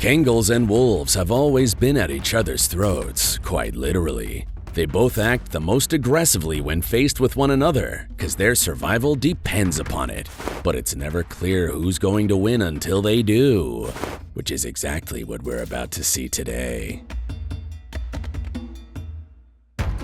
Kangals and wolves have always been at each other's throats, quite literally. They both act the most aggressively when faced with one another, because their survival depends upon it. But it's never clear who's going to win until they do, which is exactly what we're about to see today.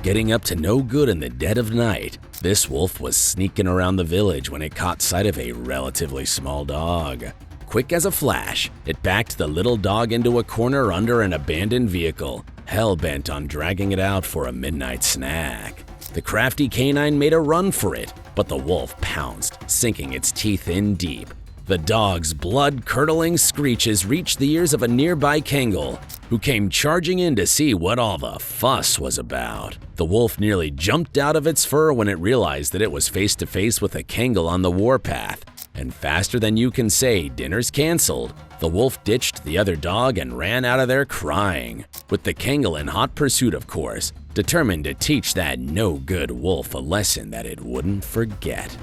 Getting up to no good in the dead of night, this wolf was sneaking around the village when it caught sight of a relatively small dog. Quick as a flash, it backed the little dog into a corner under an abandoned vehicle, hell-bent on dragging it out for a midnight snack. The crafty canine made a run for it, but the wolf pounced, sinking its teeth in deep. The dog's blood-curdling screeches reached the ears of a nearby Kangal, who came charging in to see what all the fuss was about. The wolf nearly jumped out of its fur when it realized that it was face-to-face with a Kangal on the warpath. And faster than you can say dinner's canceled, the wolf ditched the other dog and ran out of there crying, with the Kangal in hot pursuit, of course, determined to teach that no-good wolf a lesson that it wouldn't forget.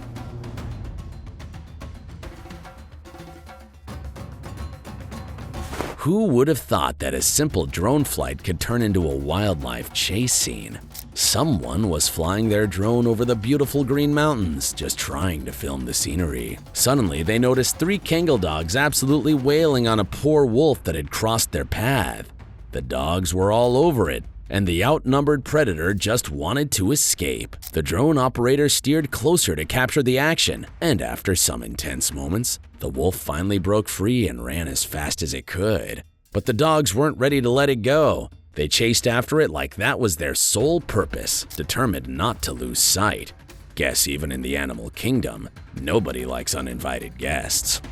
Who would have thought that a simple drone flight could turn into a wildlife chase scene? Someone was flying their drone over the beautiful green mountains, just trying to film the scenery. Suddenly, they noticed 3 Kangal dogs absolutely wailing on a poor wolf that had crossed their path. The dogs were all over it, and the outnumbered predator just wanted to escape. The drone operator steered closer to capture the action, and after some intense moments, the wolf finally broke free and ran as fast as it could. But the dogs weren't ready to let it go. They chased after it like that was their sole purpose, determined not to lose sight. Guess even in the animal kingdom, nobody likes uninvited guests.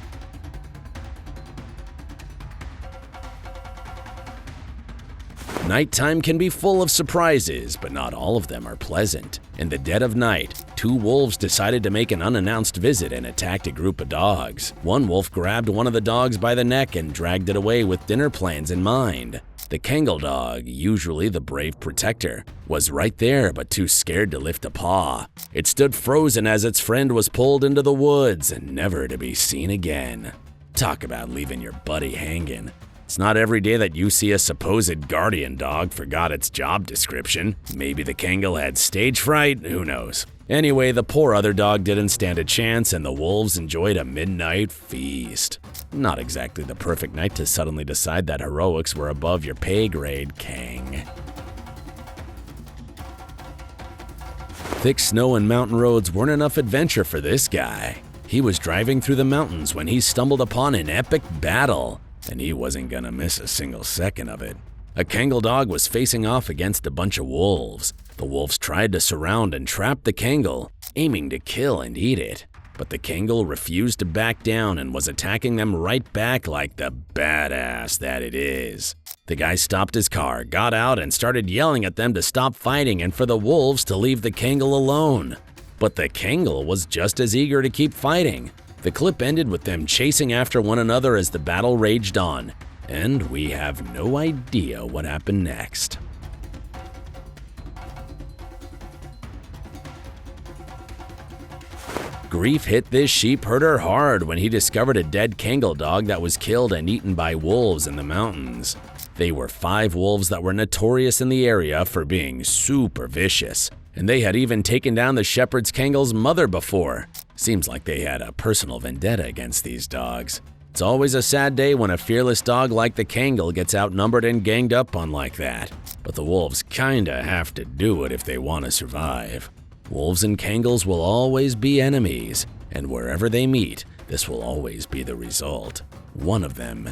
Nighttime can be full of surprises, but not all of them are pleasant. In the dead of night, 2 wolves decided to make an unannounced visit and attacked a group of dogs. One wolf grabbed one of the dogs by the neck and dragged it away with dinner plans in mind. The Kangal dog, usually the brave protector, was right there but too scared to lift a paw. It stood frozen as its friend was pulled into the woods and never to be seen again. Talk about leaving your buddy hanging. It's not every day that you see a supposed guardian dog forgot its job description. Maybe the Kangal had stage fright, who knows. Anyway, the poor other dog didn't stand a chance and the wolves enjoyed a midnight feast. Not exactly the perfect night to suddenly decide that heroics were above your pay grade, Kang. Thick snow and mountain roads weren't enough adventure for this guy. He was driving through the mountains when he stumbled upon an epic battle, and he wasn't gonna miss a single second of it. A Kangal dog was facing off against a bunch of wolves. The wolves tried to surround and trap the Kangal, aiming to kill and eat it. But the Kangal refused to back down and was attacking them right back like the badass that it is. The guy stopped his car, got out, and started yelling at them to stop fighting and for the wolves to leave the Kangal alone. But the Kangal was just as eager to keep fighting. The clip ended with them chasing after one another as the battle raged on, and we have no idea what happened next. Grief hit this sheep herder hard when he discovered a dead Kangal dog that was killed and eaten by wolves in the mountains. They were 5 wolves that were notorious in the area for being super vicious, and they had even taken down the shepherd's Kangal's mother before. Seems like they had a personal vendetta against these dogs. It's always a sad day when a fearless dog like the Kangal gets outnumbered and ganged up on like that, but the wolves kinda have to do it if they want to survive. Wolves and Kangals will always be enemies, and wherever they meet, this will always be the result. One of them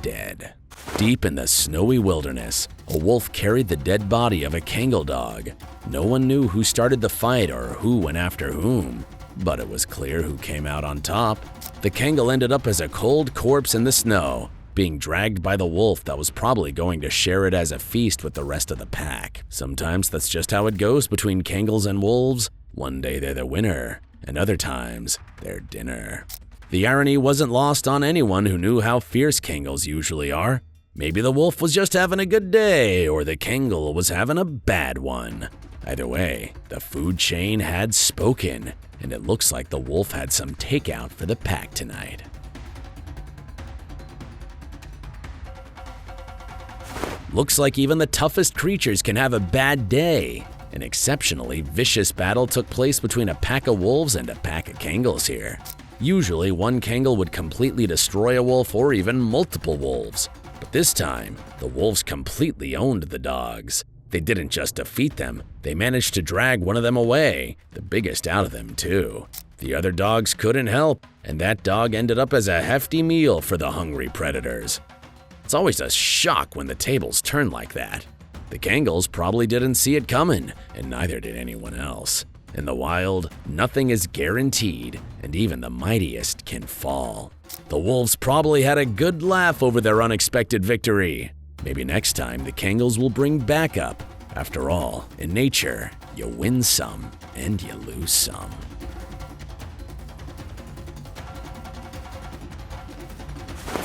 dead. Deep in the snowy wilderness, a wolf carried the dead body of a Kangal dog. No one knew who started the fight or who went after whom, but it was clear who came out on top. The Kangal ended up as a cold corpse in the snow, being dragged by the wolf that was probably going to share it as a feast with the rest of the pack. Sometimes that's just how it goes between Kangals and wolves. One day they're the winner, and other times they're dinner. The irony wasn't lost on anyone who knew how fierce Kangals usually are. Maybe the wolf was just having a good day, or the Kangal was having a bad one. Either way, the food chain had spoken, and it looks like the wolf had some takeout for the pack tonight. Looks like even the toughest creatures can have a bad day. An exceptionally vicious battle took place between a pack of wolves and a pack of Kangals here. Usually, one Kangal would completely destroy a wolf or even multiple wolves. But this time, the wolves completely owned the dogs. They didn't just defeat them, they managed to drag one of them away, the biggest out of them too. The other dogs couldn't help, and that dog ended up as a hefty meal for the hungry predators. It's always a shock when the tables turn like that. The Kangals probably didn't see it coming, and neither did anyone else. In the wild, nothing is guaranteed, and even the mightiest can fall. The wolves probably had a good laugh over their unexpected victory. Maybe next time the Kangals will bring backup. After all, in nature, you win some and you lose some.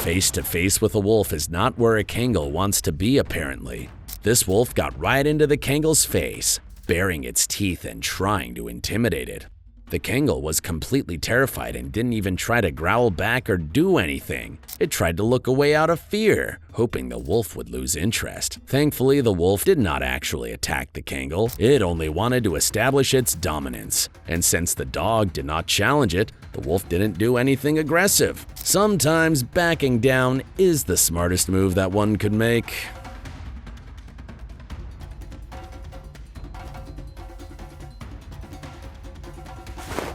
Face to face with a wolf is not where a Kangal wants to be, apparently. This wolf got right into the Kangal's face, baring its teeth and trying to intimidate it. The Kangal was completely terrified and didn't even try to growl back or do anything. It tried to look away out of fear, hoping the wolf would lose interest. Thankfully, the wolf did not actually attack the Kangal. It only wanted to establish its dominance. And since the dog did not challenge it, the wolf didn't do anything aggressive. Sometimes backing down is the smartest move that one could make.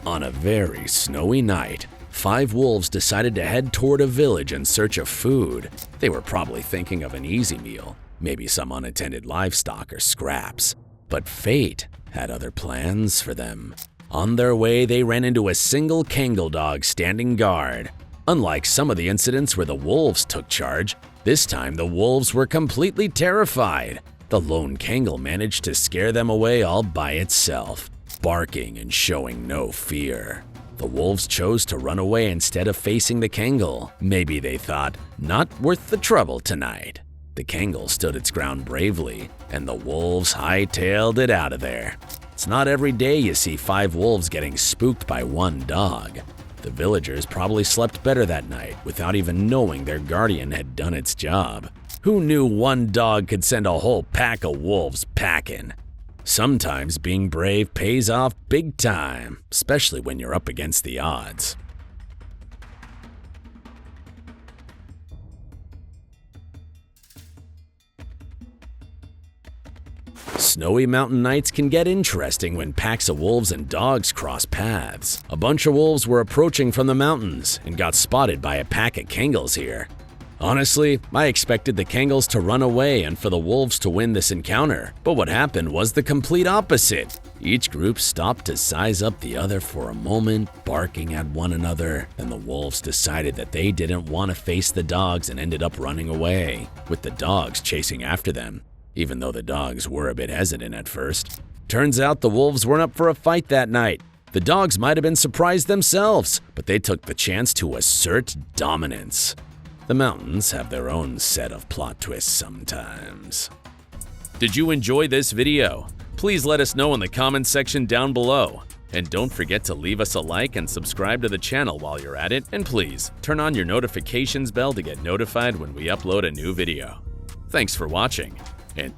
On a very snowy night, 5 wolves decided to head toward a village in search of food. They were probably thinking of an easy meal, maybe some unattended livestock or scraps. But fate had other plans for them. On their way, they ran into a single Kangal dog standing guard. Unlike some of the incidents where the wolves took charge, this time the wolves were completely terrified. The lone Kangal managed to scare them away all by itself, barking and showing no fear. The wolves chose to run away instead of facing the Kangal. Maybe they thought, not worth the trouble tonight. The Kangal stood its ground bravely, and the wolves hightailed it out of there. It's not every day you see 5 wolves getting spooked by one dog. The villagers probably slept better that night without even knowing their guardian had done its job. Who knew one dog could send a whole pack of wolves packing? Sometimes being brave pays off big time, especially when you're up against the odds. Snowy mountain nights can get interesting when packs of wolves and dogs cross paths. A bunch of wolves were approaching from the mountains and got spotted by a pack of Kangals here. Honestly, I expected the Kangals to run away and for the wolves to win this encounter, but what happened was the complete opposite. Each group stopped to size up the other for a moment, barking at one another, and the wolves decided that they didn't want to face the dogs and ended up running away, with the dogs chasing after them, even though the dogs were a bit hesitant at first. Turns out the wolves weren't up for a fight that night. The dogs might have been surprised themselves, but they took the chance to assert dominance. The mountains have their own set of plot twists sometimes. Did you enjoy this video? Please let us know in the comments section down below. And don't forget to leave us a like and subscribe to the channel while you're at it. And please, turn on your notifications bell to get notified when we upload a new video. Thanks for watching, and